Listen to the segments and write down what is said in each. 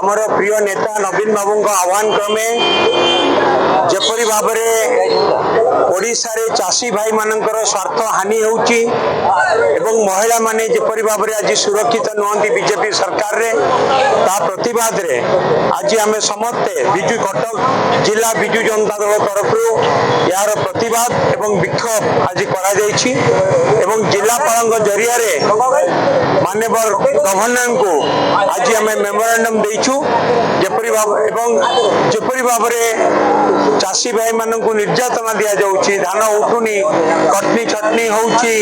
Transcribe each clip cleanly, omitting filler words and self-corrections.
आमर प्रिय नेता नवीन बाबू आह्वान क्रमे जपरी भाव ओडिशा रे चाषी भाई मानकर स्वार्थ हानि होउची एवं महिला माने जपरी भाव आज सुरक्षित नुहति बीजेपी सरकार रे ता प्रतिवाद रे आज आम समस्ते बिजु कटक जिला बिजु जनता दल तरफ यार प्रतिवाद एवं विक्षोभ आज करा जायछि एवं जिलापाल जरिया रे माननीय गवर्नर को आज आम मेमोरांडम देइछु जपरी भाव चाषी भाई मान निर्यातना दि जाऊँगी धान उठुनी कटनी छटनी होउची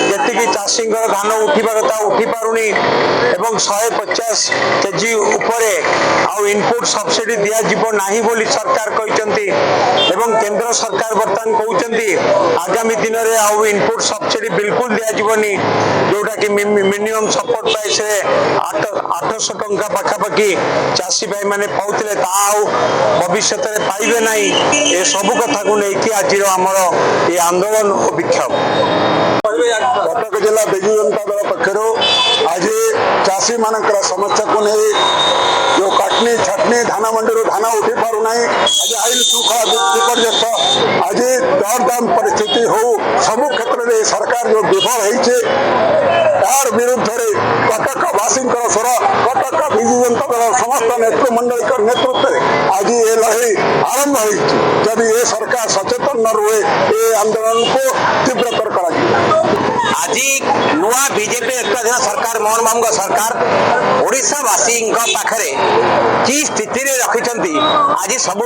जेतिकी चाषी धान उठिबा कथा उठी पारुनी एवं 150 केजी उपरे आउ इनपुट सब्सिडी दिया जीवो नाही बोली सरकार कहते एवं केंद्र सरकार बर्तमान कहते आगामी दिन में आउ इनपुट सब्सिडी बिल्कुल दिया जीवनी जोटा कि मिनिमम सपोर्ट पाए से 800 टंका पाखापाखि चाषी भाई माने पाउथिले भविष्य में पाइबे नहीं ए सबू कथा को लेकिन आज आमर ये आंदोलन और विक्षोभ कटक जिला बिजु जनता दल पक्षर आज चाषी मान समस्या को नहीं जो कटनी छटनी धान मंडी धान उठी पारना आज आईन श्रृंखला विपर्यस्त आज दरदाम परिस्थिति हो सबु क्षेत्र में सरकार जो विफल होती तार विरुद्ध कटकवासी स्वर कटक बिजु जनता दल समस्त नेतृमंडल नेतृत्व आज ये लड़ाई आरंभ होगी ये सरकार सचेतन न रुए ये आंदोलन को तीव्रतर कर आज नुआ बीजेपी नेतृत्वाधीन सरकार मोहन बाबू सरकार ओडिशावासी पाखरे कि स्थिति रखिंट आज सब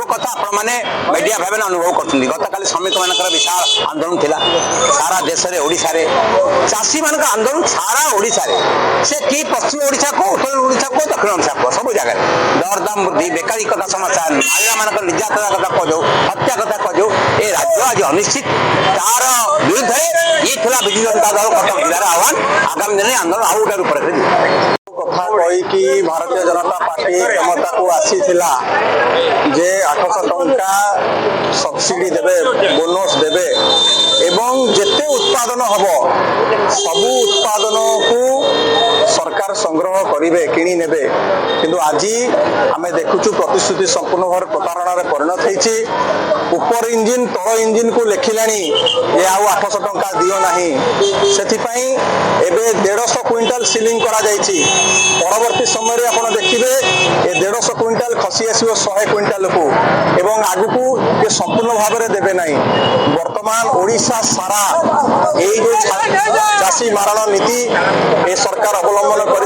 कथा आपण मैंने मीडिया भाव अनुभव कर गतकाल श्रमिक मान विशाल आंदोलन थिला सारा देश में ओडिशा रे चाषी मान आंदोलन सारा ओडिशा रे से कि पश्चिम ओडिशा को उत्तर ओडिशा को दक्षिण ओडिशा को सब जगह दरदाम वृद्धि बेकारी कथा समस्या महिला मान निर्यातना कथा कहू हत्या कथा कहू ये राज्य आज अनिश्चित तार विरुद्ध ये थिला बिजु जनता दल कटक जिलार आह्वान आगामी दिन आंदोलन आउ गोटे रूप कथा कहीकि भारतीय जनता पार्टी क्षमता को आसी जे 800 टंका सब्सिडी देवे बोनस देवे एवं जेते उत्पादन हम सबू उत्पादन को सरकार संग्रह करेंगे किणी नेबे किंतु आज आम देखुचु प्रतिश्रुति संपूर्ण भाव प्रतारणा परिणत होती ऊपर इंजिन तल इंजिन को लेखिलानी ये आउ 800 टंका दियो नहीं से 150 क्विंटाल सिलिंग करा जायछि परवर्ती समय आप देखिए ये 150 क्विंटाल खसी आसो 100 क्विंटाल को एवं आगु ये संपूर्ण भाव में देवे नहीं वर्तमान ओडिशा सारा यही जो चाषी मारण नीति ये सरकार अवलंबन कर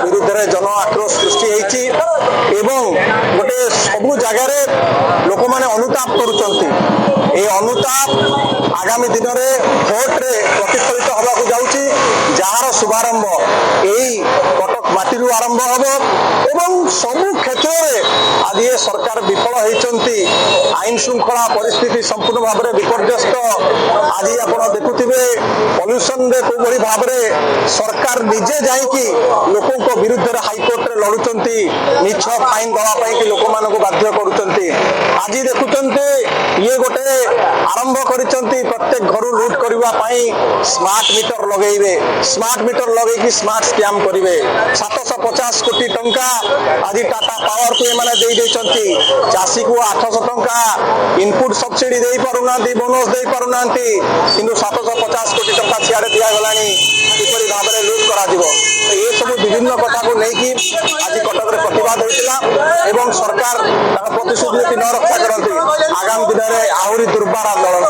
विरुद्ध में जन आक्रोश सृष्टि होती गोटे सबू जगार लोक मैंने अनुताप करुँच ये अनुताप आगामी दिन में भोट रे प्रतिफलित होगा जाऊँगी जार शुभारंभ यही कटक माटी आरंभ हम एवं सबु क्षेत्र में आज ये सरकार विफल होती आईन श्रृंखला परिस्थिति संपूर्ण भाव में विपर्यस्त आज आप देखुवे पल्यूशन रे भाव में सरकार निजे जाइकी लोकों विरुद्ध हाईकोर्ट रे लड़ुंट मिछ फाइन दवाई कि लोक मान बाध्य करुँच आज देखुं ये गोटे आरंभ कर प्रत्येक घर लुट करने स्मार्ट मीटर लगेबे स्मार्ट मीटर लगे स्मार्ट स्कैम करेंगे 750 कोटी टंका आज टाटा पावर को ये चाषी को 800 टंका इनपुट सब्सिडी दे पारुना बोनस दे पारुना किंतु 750 कोटी टंका सियाड़े दिगला किपरि भाव में लुट कर ये सब विभिन्न कथा को लेकिन आज कटक प्रतिवाद होता सरकार प्रतिश्रुति न रक्षा करती आगामी दिन में आहरी दुर्बार आंदोलन